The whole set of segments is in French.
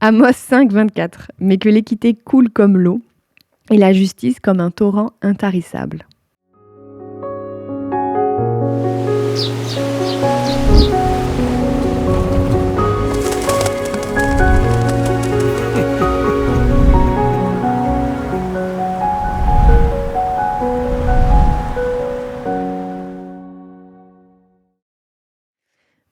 Amos 5, 24. Mais que l'équité coule comme l'eau et la justice comme un torrent intarissable.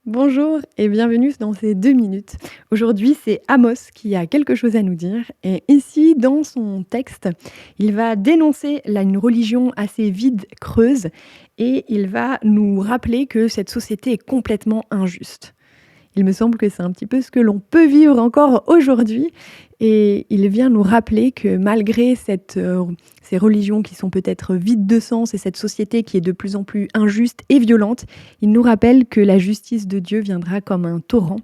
Bonjour et bienvenue dans ces 2 minutes. Aujourd'hui, c'est Amos qui a quelque chose à nous dire et ici, dans son texte, il va dénoncer une religion assez vide, creuse et il va nous rappeler que cette société est complètement injuste. Il me semble que c'est un petit peu ce que l'on peut vivre encore aujourd'hui et il vient nous rappeler que malgré ces religions qui sont peut-être vides de sens et cette société qui est de plus en plus injuste et violente, il nous rappelle que la justice de Dieu viendra comme un torrent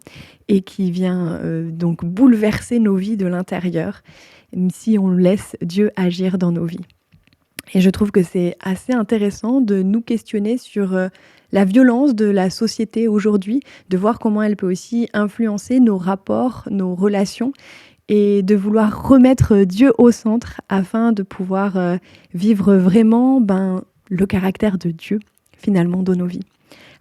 et qui vient donc bouleverser nos vies de l'intérieur, même si on laisse Dieu agir dans nos vies. Et je trouve que c'est assez intéressant de nous questionner sur la violence de la société aujourd'hui, de voir comment elle peut aussi influencer nos rapports, nos relations, et de vouloir remettre Dieu au centre afin de pouvoir vivre vraiment le caractère de Dieu, finalement, dans nos vies.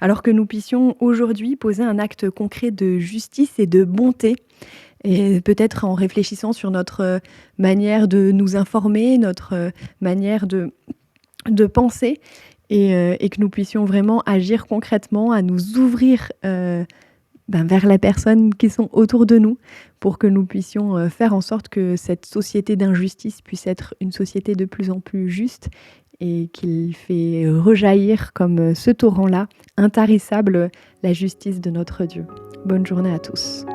Alors que nous puissions aujourd'hui poser un acte concret de justice et de bonté, et peut-être en réfléchissant sur notre manière de nous informer, notre manière de penser, et que nous puissions vraiment agir concrètement, à nous ouvrir vers les personnes qui sont autour de nous, pour que nous puissions faire en sorte que cette société d'injustice puisse être une société de plus en plus juste et qu'il fait rejaillir comme ce torrent-là, intarissable, la justice de notre Dieu. Bonne journée à tous.